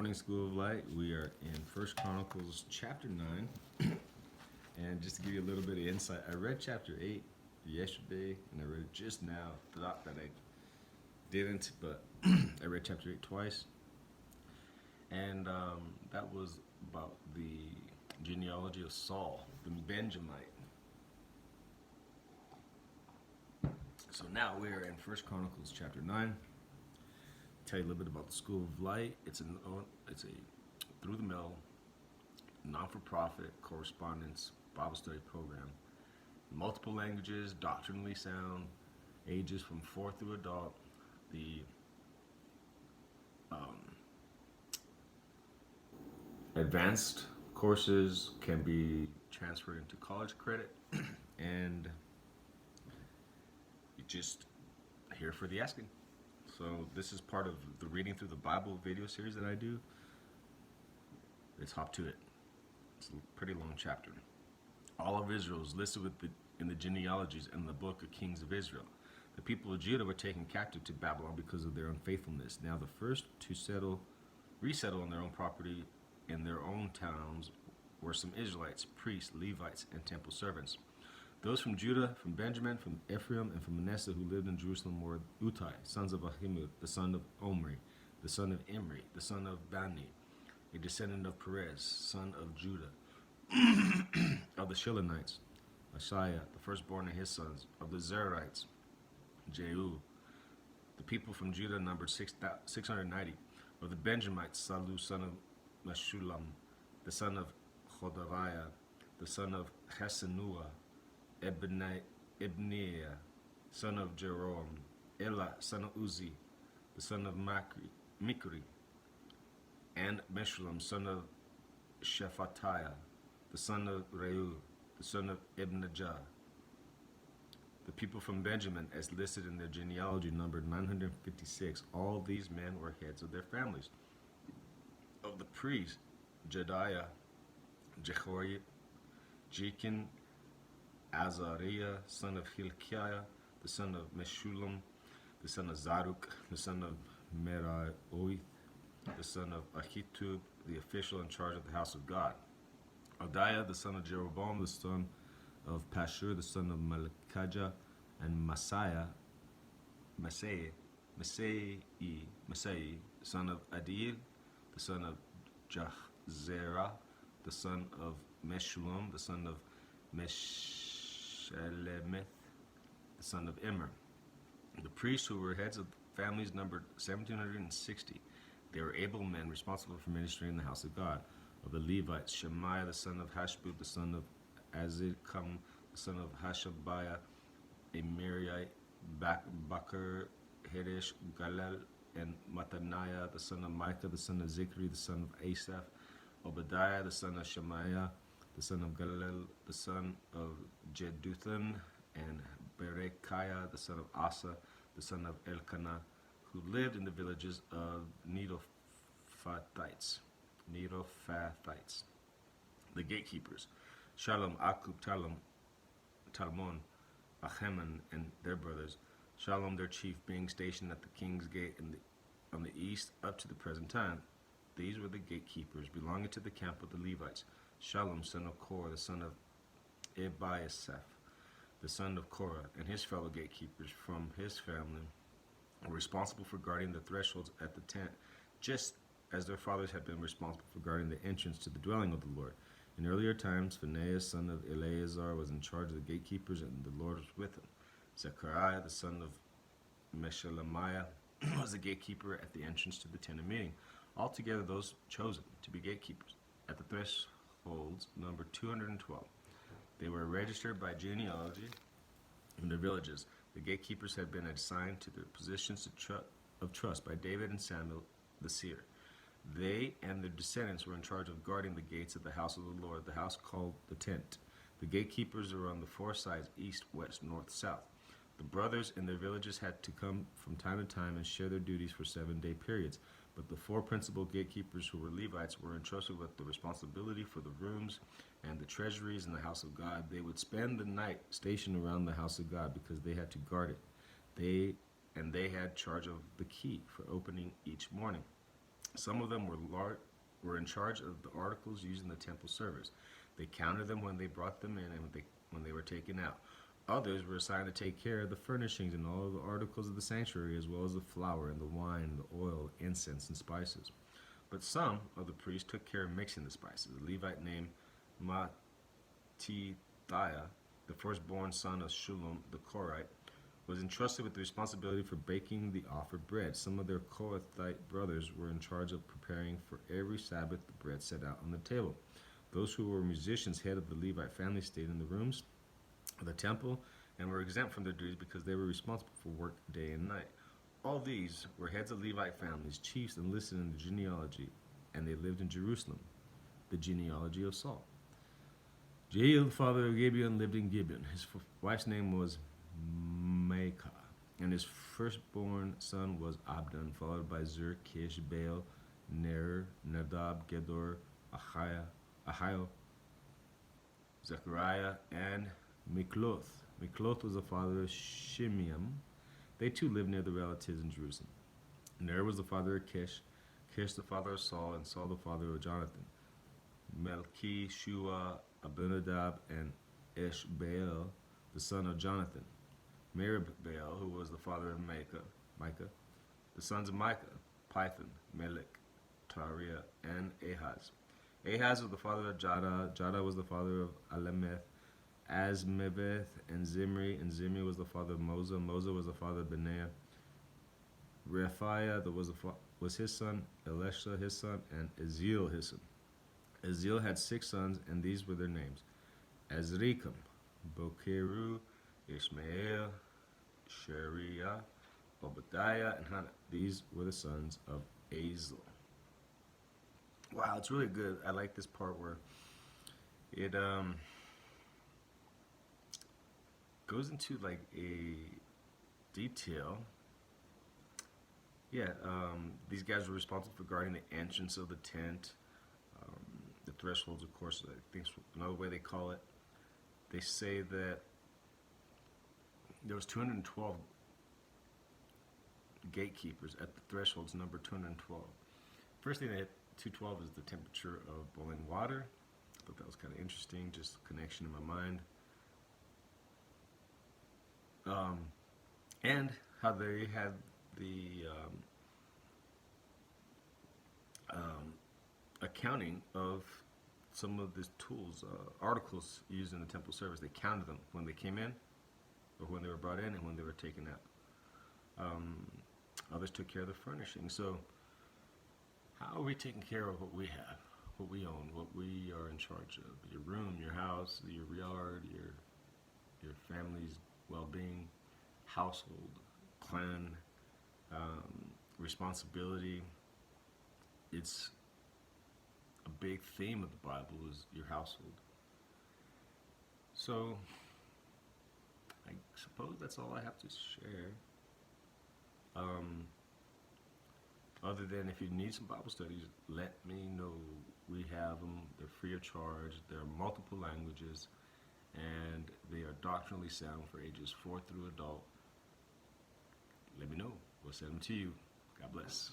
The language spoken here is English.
morning, School of Light. We are in First Chronicles chapter 9. And just to give you a little bit of insight, I read chapter 8 yesterday, and I read it just now. Thought that I didn't, but I read chapter 8 twice. And that was about the genealogy of Saul, the Benjamite. So now we are in First Chronicles chapter 9. Tell you a little bit about the School of Light. It's a through-the-mill, non-for-profit correspondence Bible study program. Multiple languages, doctrinally sound, ages from 4 through adult. The advanced courses can be transferred into college credit, and you just here for the asking. So this is part of the Reading Through the Bible video series that I do. Let's hop to it. It's a pretty long chapter. All of Israel is listed in the genealogies in the book of Kings of Israel. The people of Judah were taken captive to Babylon because of their unfaithfulness. Now the first to resettle on their own property in their own towns were some Israelites, priests, Levites, and temple servants. Those from Judah, from Benjamin, from Ephraim, and from Manasseh who lived in Jerusalem were Utai, sons of Ahimud, the son of Omri, the son of Imri, the son of Bani, a descendant of Perez, son of Judah, of the Shilonites, Ashiah, the firstborn of his sons, of the Zerites, Jehu. The people from Judah numbered 690. Of the Benjamites, Salu, son of Meshulam, the son of Chodaviah, the son of Hasenua, Ibneiah, son of Jeroam, Elah, son of Uzi, the son of Mikri, and Meshullam, son of Shephatiah, the son of Reu, the son of Ibnajah. The people from Benjamin, as listed in their genealogy, numbered 956. All these men were heads of their families. Of the priests, Jediah, Jehoiada, Jechin, Azariah, son of Hilkiah, the son of Meshullam, the son of Zadok, the son of Merioth, the son of Ahitub, the official in charge of the house of God. Adiah, the son of Jeroboam, the son of Pashur, the son of Malchijah, and Masai, son of Adil, the son of Jahzerah, the son of Meshullam, the son of Meshelemeth, the son of Immer. The priests who were heads of families numbered 1,760. They were able men responsible for ministering in the house of God. Of the Levites, Shemaiah, the son of Hashbub, the son of Azikam, the son of Hashabiah, a Merite, Bakr, Heresh, Galal, and Mattaniah, the son of Micah, the son of Zikri, the son of Asaph, Obadiah, the son of Shemaiah, the son of Galal, the son of Jeduthun, and Berechiah, the son of Asa, the son of Elkanah, who lived in the villages of Netophathites. The gatekeepers, Shalom, Akub, Talmon, Acheman, and their brothers, Shalom, their chief, being stationed at the king's gate on the east up to the present time. These were the gatekeepers belonging to the camp of the Levites. Shalom, son of Korah, the son of Ebiasaph, the son of Korah, and his fellow gatekeepers from his family were responsible for guarding the thresholds at the tent, just as their fathers had been responsible for guarding the entrance to the dwelling of the Lord. In earlier times, Phinehas, son of Eleazar, was in charge of the gatekeepers, and the Lord was with him. Zechariah, the son of Meshelemiah, was the gatekeeper at the entrance to the tent of meeting. Altogether, those chosen to be gatekeepers at the thresholds numbered 212. They were registered by genealogy in their villages. The gatekeepers had been assigned to their positions of trust by David and Samuel the seer. They and their descendants were in charge of guarding the gates of the house of the Lord, the house called the tent. The gatekeepers were on the four sides, east, west, north, south. The brothers in their villages had to come from time to time and share their duties for 7-day periods. But the four principal gatekeepers, who were Levites, were entrusted with the responsibility for the rooms and the treasuries in the house of God. They would spend the night stationed around the house of God because they had to guard it. They had charge of the key for opening each morning. Some of them were in charge of the articles used in the temple service. They counted them when they brought them in and when they were taken out. Others were assigned to take care of the furnishings and all of the articles of the sanctuary, as well as the flour and the wine, the oil, incense, and spices. But some of the priests took care of mixing the spices. The Levite named Mattithiah, the firstborn son of Shallum the Korite, was entrusted with the responsibility for baking the offered bread. Some of their Kohathite brothers were in charge of preparing for every Sabbath the bread set out on the table. Those who were musicians, head of the Levite family, stayed in the rooms of the temple and were exempt from their duties because they were responsible for work day and night. All these were heads of Levite families, chiefs enlisted in the genealogy, and they lived in Jerusalem, the genealogy of Saul. Jael, the father of Gibeon, lived in Gibeon. His wife's name was Maacah, and his firstborn son was Abdon, followed by Zur, Kish, Baal, Ner, Nadab, Gedor, Ahio, Zechariah, and Mikloth. Mikloth was the father of Shimeam. They too lived near the relatives in Jerusalem. Ner was the father of Kish, Kish the father of Saul, and Saul the father of Jonathan. Melchi, Shua, Abinadab, and Ishbaal, the son of Jonathan. Merib-Baal, who was the father of Micah. The sons of Micah, Python, Melech, Tariah, and Ahaz. Ahaz was the father of Jada. Jada was the father of Alemeth, Azmaveth, and Zimri was the father of Moza. Moza was the father of Benaiah. Rephiah was his son, Elisha his son, and Eziel his son. Eziel had 6 sons, and these were their names: Azrikam, Bokeru, Ishmael, Shariah, Obadiah, and Hannah. These were the sons of Azel. Wow, it's really good. I like this part where it goes into like a detail. Yeah, these guys were responsible for guarding the entrance of the tent, the thresholds, of course. I think another way they call it. They say that there was 212 gatekeepers at the thresholds, number 212. First thing that 212 is the temperature of boiling water. I thought that was kind of interesting, just a connection in my mind. And how they had the accounting of some of the tools, articles used in the temple service. They counted them when they came in, or when they were brought in, and when they were taken out. Others took care of the furnishing. So how are we taking care of what we have, what we own, what we are in charge of? Your room, your house, your yard, your family's well-being, household, clan, responsibility. It's a big theme of the Bible is your household. So I suppose that's all I have to share. Other than if you need some Bible studies, let me know. We have them. They're free of charge. There are multiple languages, and they are doctrinally sound for ages 4 through adult. Let me know. We'll send them to you. God bless.